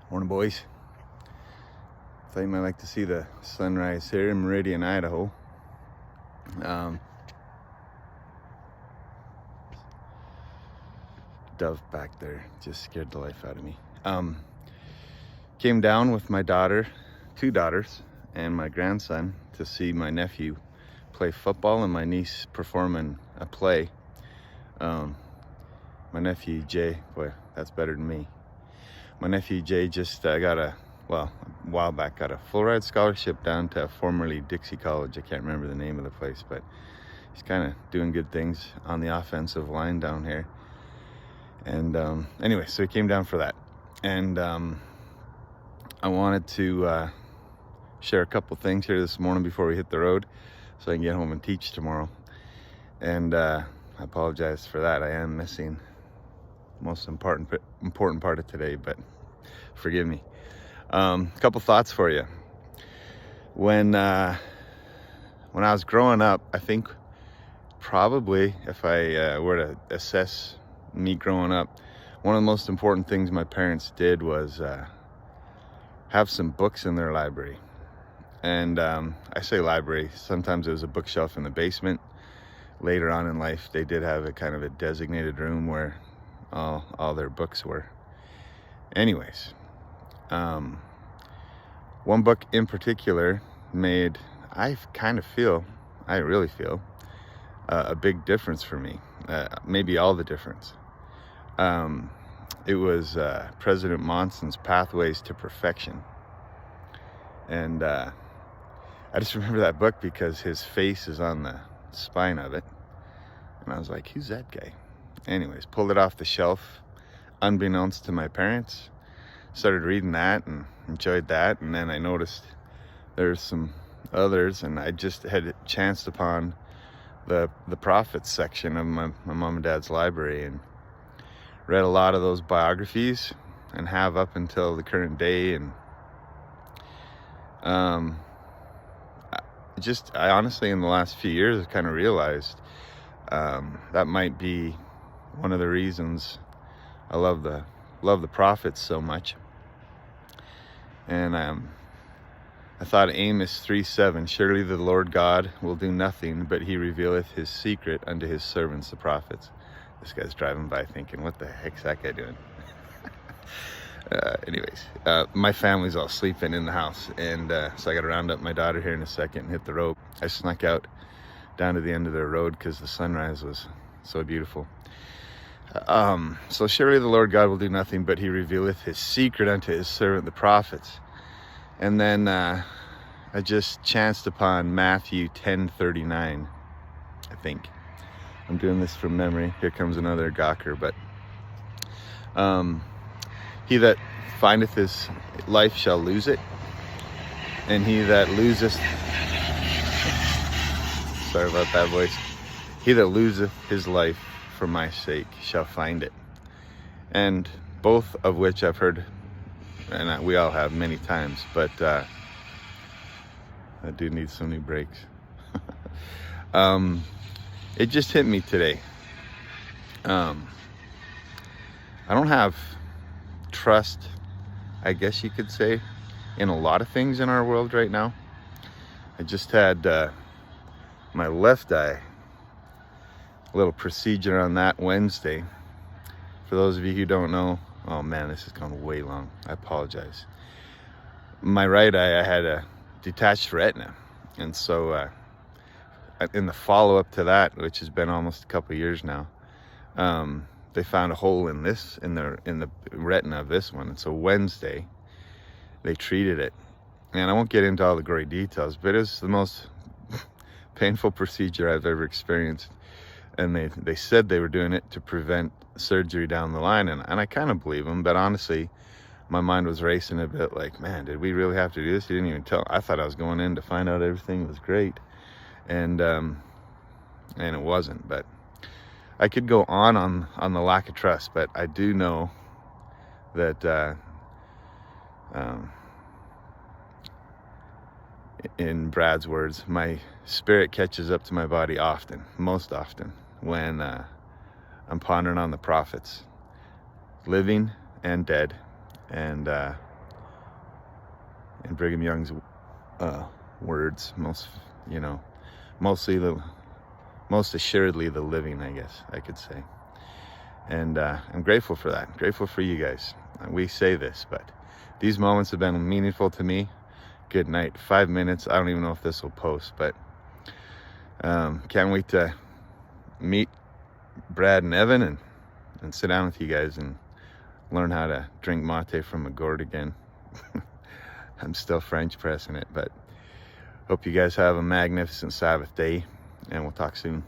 Morning, boys. Thought you might like to see the sunrise here in Meridian, Idaho. Dove back there just scared the life out of me. Came down with my daughter, two daughters, and my grandson to see my nephew play football and my niece perform in a play. My nephew Jay, boy, that's better than me. My nephew Jay just a while back got a full ride scholarship down to formerly Dixie College. I can't remember the name of the place, but he's kind of doing good things on the offensive line down here. And anyway, so he came down for that. And I wanted to share a couple things here this morning before we hit the road so I can get home and teach tomorrow. And I apologize for that. I am missing the most important part of today, but forgive me. A couple thoughts for you. When I was growing up, I think probably if I were to assess me growing up, one of the most important things my parents did was have some books in their library. And I say library, sometimes it was a bookshelf in the basement. Later on in life, they did have a kind of a designated room where all their books were. Anyways, one book in particular made, I really feel, a big difference for me, maybe all the difference. It was President Monson's Pathways to Perfection. And I just remember that book because his face is on the spine of it. And I was like, who's that guy? Anyways, pulled it off the shelf, unbeknownst to my parents. Started reading that and enjoyed that. And then I noticed there's some others, and I just had chanced upon the prophets section of my mom and dad's library and read a lot of those biographies and have up until the current day. And I honestly, in the last few years, I've kind of realized that might be one of the reasons I love the prophets so much. And I thought Amos 3:7, surely the Lord God will do nothing, but he revealeth his secret unto his servants, the prophets. This guy's driving by thinking, what the heck's that guy doing? Anyways, my family's all sleeping in the house, and so I got to round up my daughter here in a second and hit the road. I snuck out down to the end of the road because the sunrise was so beautiful. So surely the Lord God will do nothing, but he revealeth his secret unto his servant, the prophets. And then I just chanced upon Matthew 10:39, I think. I'm doing this from memory. Here comes another gawker, but he that findeth his life shall lose it, and he that loseth, sorry about that voice, he that loseth his life for my sake shall find it. And both of which I've heard, and we all have many times, but that dude needs some new brakes. It just hit me today. I don't have trust, I guess you could say, in a lot of things in our world right now. I just had my left eye, a little procedure on that Wednesday. For those of you who don't know, oh man, this has gone way long. I apologize. My right eye, I had a detached retina, and so in the follow-up to that, which has been almost a couple of years now, they found a hole in the retina of this one. And so Wednesday, they treated it. And I won't get into all the gory details, but it was the most painful procedure I've ever experienced. And they said they were doing it to prevent surgery down the line. And I kind of believe them, but honestly, my mind was racing a bit like, man, did we really have to do this? He didn't even tell. I thought I was going in to find out everything was great. And it wasn't. But I could go on the lack of trust, but I do know that in Brad's words, my spirit catches up to my body often, most often, when I'm pondering on the prophets, living and dead, and in Brigham Young's words, most assuredly the living, I guess I could say. And I'm grateful for that. I'm grateful for you guys. We say this, but these moments have been meaningful to me. Good night. 5 minutes. I don't even know if this will post, but can't wait to meet Brad and Evan and sit down with you guys and learn how to drink mate from a gourd again. I'm still French pressing it, but hope you guys have a magnificent Sabbath day, and we'll talk soon.